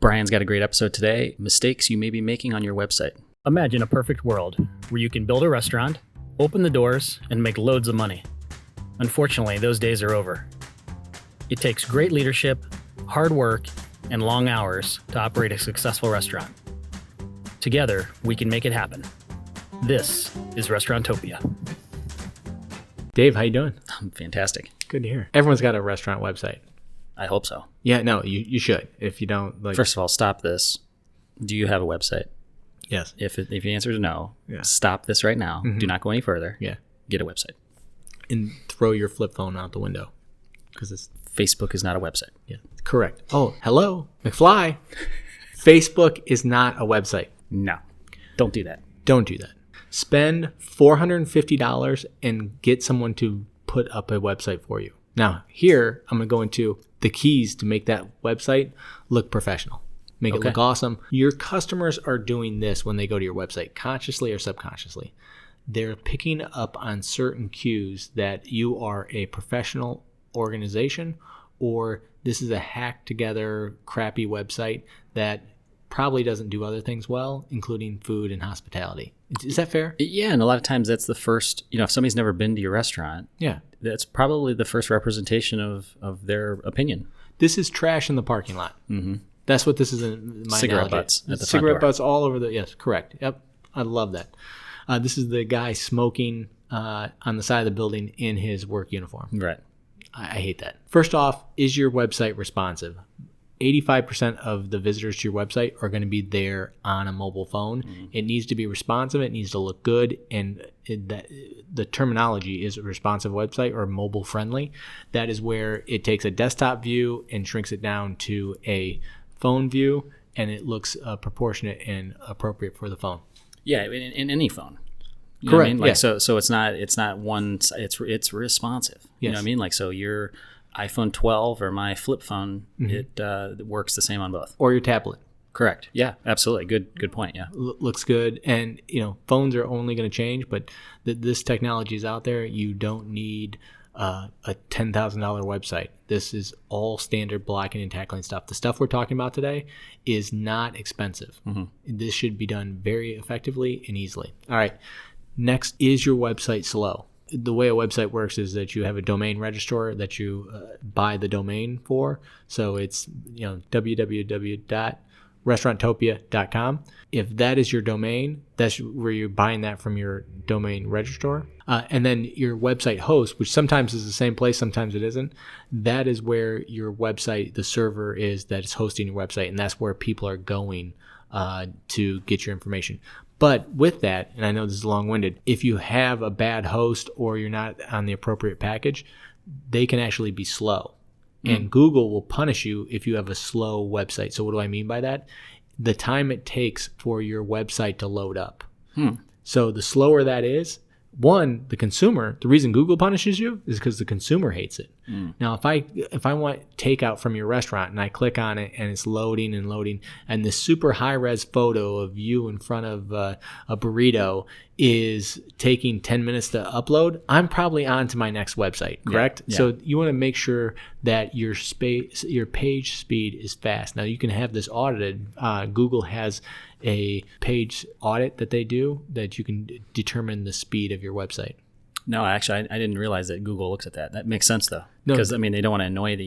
Brian's got a great episode today. Mistakes you may be making on your website. Imagine a perfect world where you can build a restaurant, open the doors, and make loads of money. Unfortunately, those days are over. It takes great leadership, hard work, and long hours to operate a successful restaurant. Together, we can make it happen. This is Restauranttopia. Dave, how you doing? I'm fantastic. Good to hear. Everyone's got a restaurant website. I hope so. Yeah, no, you should. If you don't, like... First of all, stop this. Do you have a website? Yes. If the answer is no, Yeah. stop this right now. Mhm. Do not go any further. Yeah. Get a website. And throw your flip phone out the window. Because it's... Facebook is not a website. Yeah, correct. Oh, hello, McFly. Facebook is not a website. No. Don't do that. Don't do that. Spend $450 and get someone to put up a website for you. Now, here, I'm going to go into the keys to make that website look professional. Make it Okay. look awesome. Your customers are doing this when they go to your website, consciously or subconsciously. They're picking up on certain cues that you are a professional organization, or this is a hacked together crappy website that probably doesn't do other things well, including food and hospitality. Is that fair? Yeah, and a lot of times that's the first, if somebody's never been to your restaurant, Yeah. that's probably the first representation of their opinion. This is trash in the parking lot. Mm-hmm. That's what this is in my Cigarette analogy. butts at the front Cigarette door. butts all over the, yes, correct. Yep. I love that. This is the guy smoking on the side of the building in his work uniform. Right. I hate that. First off, is your website responsive? 85% of the visitors to your website are going to be there on a mobile phone. Mm-hmm. It needs to be responsive. It needs to look good. And the terminology is a responsive website or mobile friendly. That is where it takes a desktop view and shrinks it down to a phone view, and it looks proportionate and appropriate for the phone. Yeah, in any phone. You Correct. Know what I mean? Like, yeah. So it's not one. It's responsive. You Yes. know what I mean? Like, so your iPhone 12 or my flip phone, Mm-hmm. it works the same on both. Or your tablet. Correct. Yeah, absolutely. Good point. Yeah. Looks good. And, phones are only going to change, but this technology is out there. You don't need a $10,000 website. This is all standard blocking and tackling stuff. The stuff we're talking about today is not expensive. Mm-hmm. This should be done very effectively and easily. All right. Next, is your website slow? The way a website works is that you have a domain registrar that you buy the domain for. So it's www.restauranttopia.com. If that is your domain, that's where you're buying that from your domain registrar. And then your website host, which sometimes is the same place, sometimes it isn't, that is where your website, the server is that is hosting your website, and that's where people are going to get your information. But with that, and I know this is long-winded, if you have a bad host or you're not on the appropriate package, they can actually be slow. And Google will punish you if you have a slow website. So what do I mean by that? The time it takes for your website to load up. So the slower that is, one, the consumer, the reason Google punishes you is because the consumer hates it. Now, if I want takeout from your restaurant and I click on it and it's loading and loading, and this super high-res photo of you in front of a burrito is taking 10 minutes to upload, I'm probably on to my next website, correct? Yeah. So you want to make sure that your page speed is fast. Now, you can have this audited. Google has a page audit that they do that you can determine the speed of your website. No, actually, I didn't realize that Google looks at that. That makes sense, though. No, because, they don't want to annoy the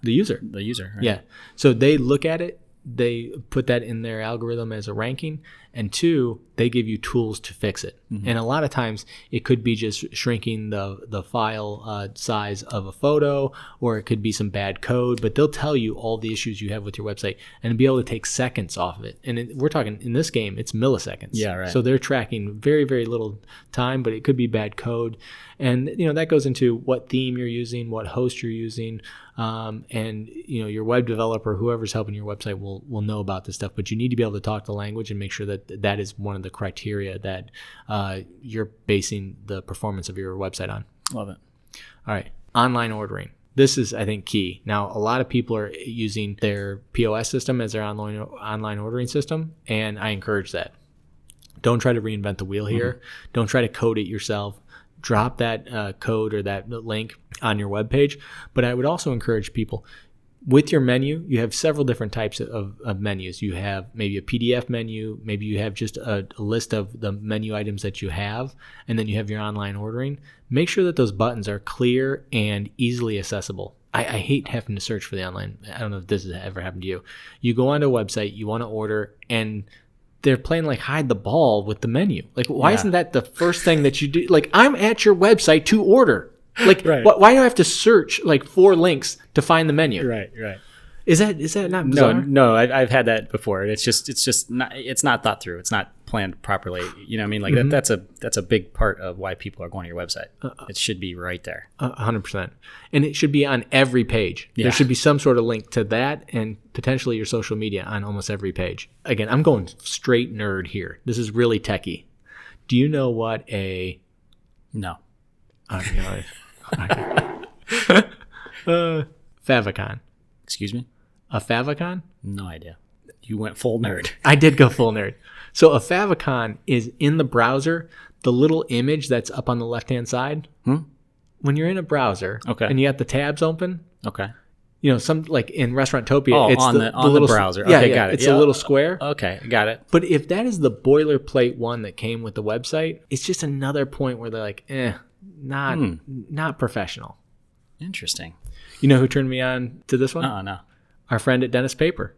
user. The user. Right? Yeah. So they look at it. They put that in their algorithm as a ranking. And two, they give you tools to fix it. Mm-hmm. And a lot of times it could be just shrinking the file size of a photo, or it could be some bad code, but they'll tell you all the issues you have with your website and be able to take seconds off of it. And we're talking, in this game, it's milliseconds. Yeah, right. So they're tracking very, very little time, but it could be bad code. And, that goes into what theme you're using, what host you're using, and, your web developer, whoever's helping your website will know about this stuff, but you need to be able to talk the language and make sure that that is one of the criteria that you're basing the performance of your website on. Love it. All right. Online ordering. This is, I think, key. Now, a lot of people are using their POS system as their online ordering system, and I encourage that. Don't try to reinvent the wheel here. Mm-hmm. Don't try to code it yourself. Drop that code or that link on your webpage. But I would also encourage people, With your menu, you have several different types of menus. You have maybe a PDF menu, maybe you have just a list of the menu items that you have, and then you have your online ordering. Make sure that those buttons are clear and easily accessible. I hate having to search for the online. I don't know if this has ever happened to you. You go onto a website, you want to order, and they're playing like hide the ball with the menu. Like, why isn't that the first thing that you do? Like, I'm at your website to order. Like, Right. why do I have to search like 4 links to find the menu? Right. Is that not bizarre? No, I've had that before. It's just not, it's not thought through. It's not planned properly. You know what I mean? Like that's a big part of why people are going to your website. It should be right there. 100%. And it should be on every page. Yeah. There should be some sort of link to that and potentially your social media on almost every page. Again, I'm going straight nerd here. This is really techie. Do you know what a... No. Favicon. Excuse me? A favicon? No idea. You went full nerd. I did go full nerd. So a favicon is in the browser, the little image that's up on the left-hand side. When you're in a browser and you got the tabs open, Okay. you know, some like in Restauranttopia, it's on the little browser. Yeah, Okay, got it. It's Yeah. a little square. Okay, got it. But if that is the boilerplate one that came with the website, it's just another point where they're like, not professional. Interesting. You know who turned me on to this one? Oh, no. Our friend at Dennis Paper.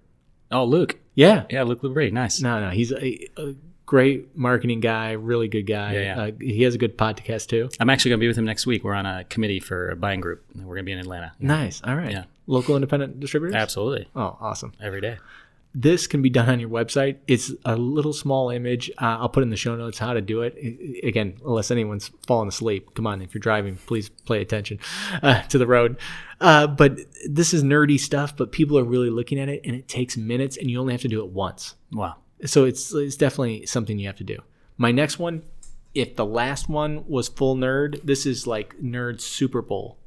Oh, Luke. Yeah. Yeah, Luke Lubree. Nice. No, he's a great marketing guy, really good guy. Yeah. He has a good podcast too. I'm actually going to be with him next week. We're on a committee for a buying group. We're going to be in Atlanta. Nice. All right. Yeah. Local independent distributors? Absolutely. Oh, awesome. Every day. This can be done on your website. It's a little small image. I'll put in the show notes how to do it. Again, unless anyone's fallen asleep. Come on, if you're driving, please pay attention to the road. But this is nerdy stuff, but people are really looking at it, and it takes minutes, and you only have to do it once. Wow. So it's definitely something you have to do. My next one, if the last one was full nerd, this is like Nerd Super Bowl.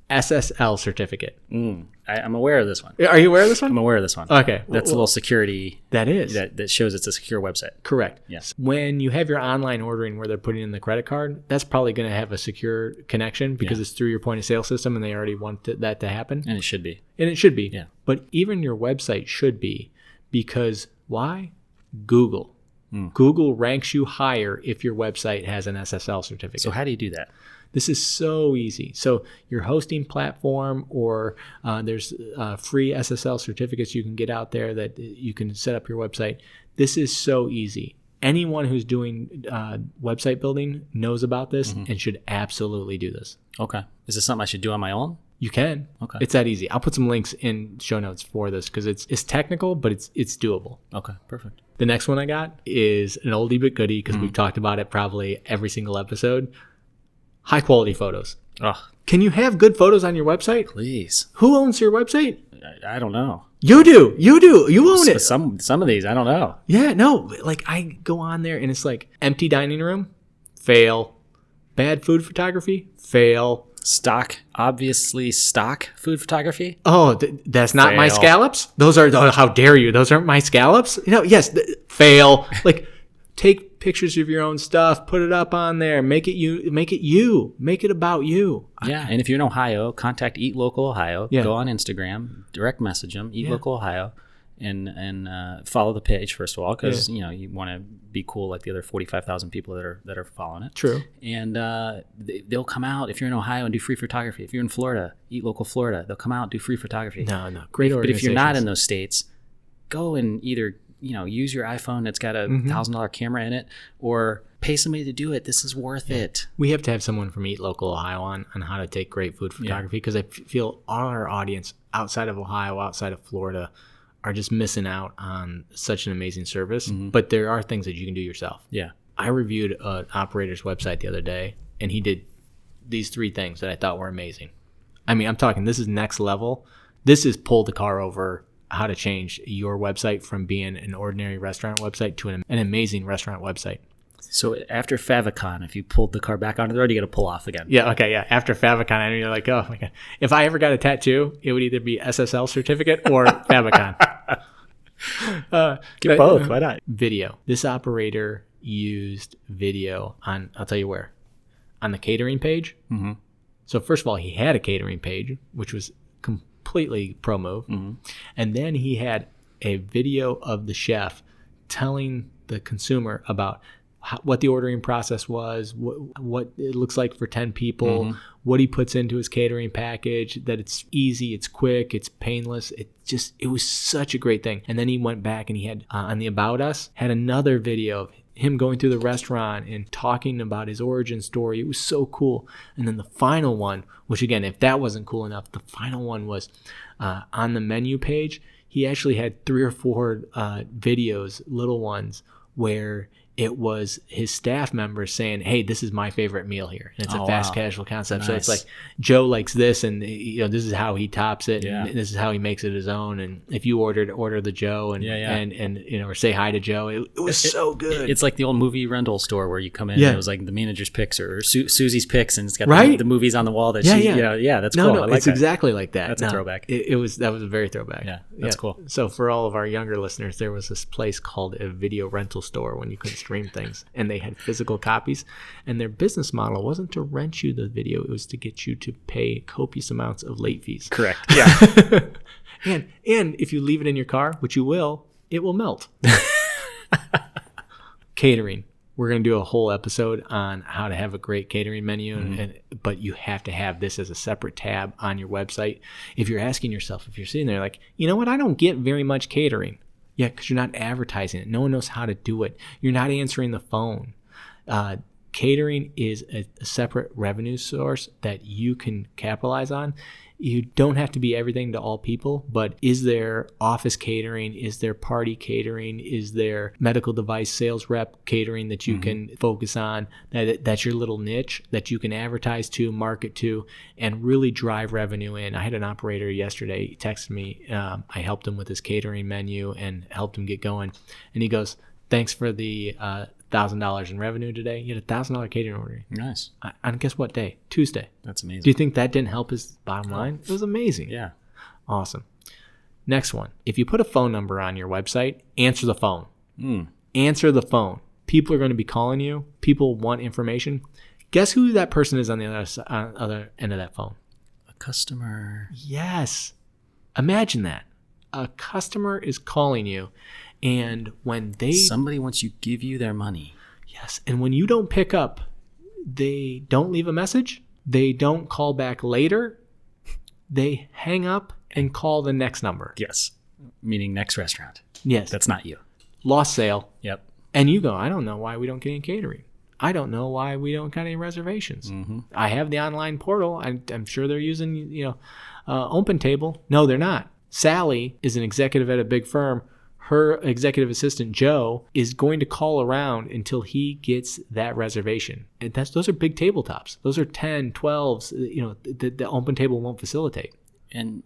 SSL certificate. I'm aware of this one. Are you aware of this one? I'm aware of this one. Okay. That's a little security That is. that shows it's a secure website. Correct. Yes. When you have your online ordering where they're putting in the credit card, that's probably going to have a secure connection because it's through your point of sale system and they already want that to happen. And it should be. And it should be. Yeah. But even your website should be, because why? Google. Google ranks you higher if your website has an SSL certificate. So how do you do that? This is so easy. So your hosting platform, or there's free SSL certificates you can get out there that you can set up your website. This is so easy. Anyone who's doing website building knows about this and should absolutely do this. Okay. Is this something I should do on my own? You can. Okay. It's that easy. I'll put some links in show notes for this because it's technical, but it's doable. Okay. Perfect. The next one I got is an oldie but goodie because we've talked about it probably every single episode. High quality photos. Oh, Can you have good photos on your website? please. Who owns your website? I don't know. You do. You own it. Some of these, I don't know. Yeah, no. Like I go on there and it's like empty dining room, fail. Bad food photography, fail. Obviously stock food photography. Oh, that's not my Fail. scallops? Those are, how dare you? Those aren't my scallops? Yes, fail. Like, take pictures of your own stuff, put it up on there, make it you, make it about you. Yeah, and if you're in Ohio, contact Eat Local Ohio. Yeah. Go on Instagram, direct message them, Eat Local Ohio, and follow the page first of all, because you want to be cool like the other 45,000 people that are following it. True. And they'll come out if you're in Ohio and do free photography. If you're in Florida, Eat Local Florida, they'll come out and do free photography. No, great But if you're not in organizations. those states, go and either use your iPhone that's got a $1,000 camera in it, or pay somebody to do it. This is worth it. We have to have someone from Eat Local Ohio on how to take great food photography because I feel our audience outside of Ohio, outside of Florida, are just missing out on such an amazing service. But there are things that you can do yourself. Yeah. I reviewed an operator's website the other day, and he did these 3 things that I thought were amazing. I mean, I'm talking, this is next level. This is pull the car over, how to change your website from being an ordinary restaurant website to an amazing restaurant website. So after Favicon, if you pulled the car back onto the road, you got to pull off again. Yeah, okay, yeah. After Favicon, I mean, you're like, oh my God. If I ever got a tattoo, it would either be SSL certificate or Favicon. Get both. Why not? Video. This operator used video on, I'll tell you where, on the catering page. So first of all, he had a catering page, which was completely completely pro move. And then he had a video of the chef telling the consumer about what the ordering process was, what it looks like for 10 people, what he puts into his catering package, that it's easy, it's quick, it's painless. It was such a great thing. And then he went back and he had, on the About Us, had another video of him going through the restaurant and talking about his origin story. It was so cool. And then the final one, which again, if that wasn't cool enough, the final one was on the menu page. He actually had 3 or 4 videos, little ones, where it was his staff members saying, hey, this is my favorite meal here. And it's a fast casual concept. Nice. So it's like, Joe likes this, and this is how he tops it, and this is how he makes it his own. And if you order the Joe and or say hi to Joe. It was so good. It's like the old movie rental store where you come in and it was like the manager's picks or Susie's picks, and it's got the movies on the wall that that's cool. No, it's exactly like that. That's a throwback. That was a very throwback. Yeah, that's cool. So for all of our younger listeners, there was this place called a video rental store when you could stream things, and they had physical copies, and their business model wasn't to rent you the video, it was to get you to pay copious amounts of late fees. Correct. Yeah. and if you leave it in your car, which you will, it will melt. Catering. We're going to do a whole episode on how to have a great catering menu, but you have to have this as a separate tab on your website. If you're asking yourself, if you're sitting there like, you know what, I don't get very much catering. Yeah, because you're not advertising it. No one knows how to do it. You're not answering the phone. Catering is a separate revenue source that you can capitalize on. You don't have to be everything to all people, but is there office catering? Is there party catering? Is there medical device sales rep catering that you can focus on? That's your little niche that you can advertise to, market to, and really drive revenue in. I had an operator yesterday, he texted me. I helped him with his catering menu and helped him get going. And he goes, thanks for the $1,000 in revenue today. He had a $1,000 catering order. Nice. On guess what day? Tuesday. That's amazing. Do you think that didn't help his bottom line? It was amazing. Yeah. Awesome. Next one. If you put a phone number on your website, answer the phone. Answer the phone. People are going to be calling you. People want information. Guess who that person is on the other end of that phone? A customer. Yes. Imagine that. A customer is calling you. And when somebody wants you give you their money. Yes. And when you don't pick up, they don't leave a message. They don't call back later. They hang up and call the next number. Yes. Meaning next restaurant. Yes. That's not you. Lost sale. Yep. And you go, I don't know why we don't get any catering. I don't know why we don't got any reservations. I have the online portal. I'm sure they're using, Open Table. No, they're not. Sally is an executive at a big firm. Her executive assistant, Joe, is going to call around until he gets that reservation. And those are big tabletops. Those are 10, 12s, the Open Table won't facilitate. And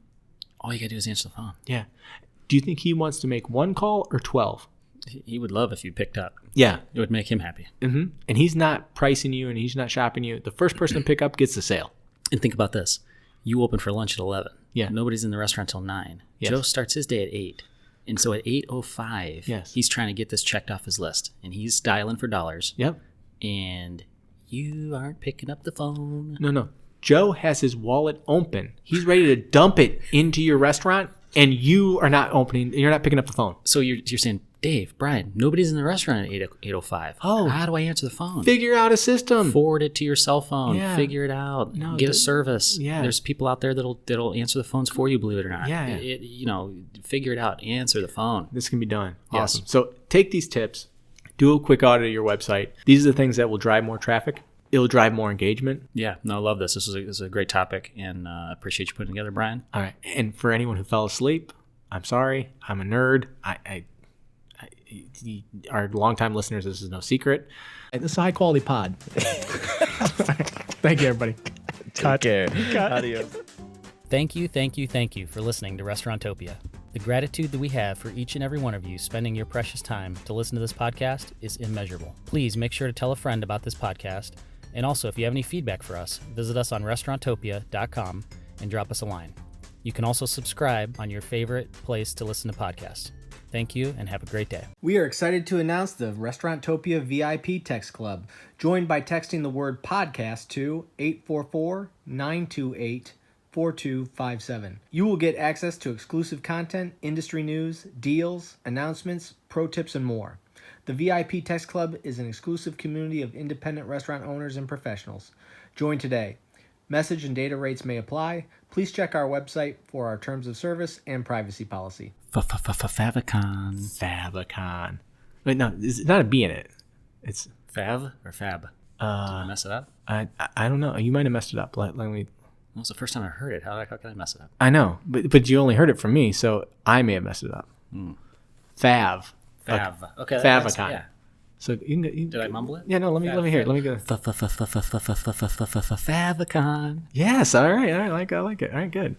all you got to do is answer the phone. Yeah. Do you think he wants to make 1 call or 12? He would love if you picked up. Yeah. It would make him happy. And he's not pricing you and he's not shopping you. The first person to pick up gets the sale. And think about this. You open for lunch at 11. Yeah. Nobody's in the restaurant till 9. Yes. Joe starts his day at 8. And so at 8:05, yes, he's trying to get this checked off his list. And he's dialing for dollars. Yep. And you aren't picking up the phone. No. Joe has his wallet open. He's ready to dump it into your restaurant, and you are not opening. You're not picking up the phone. So you're saying, Dave, Brian, nobody's in the restaurant at 8:05. Oh. How do I answer the phone? Figure out a system. Forward it to your cell phone. Yeah. Figure it out. No, get a service. Yeah. There's people out there that'll answer the phones for you, believe it or not. Yeah. Figure it out. Answer the phone. This can be done. Yes. Awesome. So take these tips. Do a quick audit of your website. These are the things that will drive more traffic. It'll drive more engagement. Yeah. No, I love this. This is a great topic, and I appreciate you putting it together, Brian. All right. And for anyone who fell asleep, I'm sorry. I'm a nerd. Our longtime listeners, this is no secret. This is a high quality pod. Thank you, everybody. Take care. Adios. Thank you for listening to Restaurantopia. The gratitude that we have for each and every one of you spending your precious time to listen to this podcast is immeasurable. Please make sure to tell a friend about this podcast. And also, if you have any feedback for us, visit us on restaurantopia.com and drop us a line. You can also subscribe on your favorite place to listen to podcasts. Thank you and have a great day. We are excited to announce the Restaurantopia VIP Text Club. Join by texting the word podcast to 844-928-3737. 4257. You will get access to exclusive content, industry news, deals, announcements, pro tips, and more. The VIP Text Club is an exclusive community of independent restaurant owners and professionals. Join today. Message and data rates may apply. Please check our website for our terms of service and privacy policy. Favicon. Favicon. Wait, no, it's not a B in it. It's Fav or Fab? Did I mess it up? I don't know. You might have messed it up. Let me. Well, it's the first time I heard it. How can I mess it up? I know, but you only heard it from me, so I may have messed it up. Fav. Okay. Favicon. Yeah. So you can, Did I mumble it? Yeah, no. Let me hear it. Let me go. Favicon. Yes. All right. I like it. All right. Good.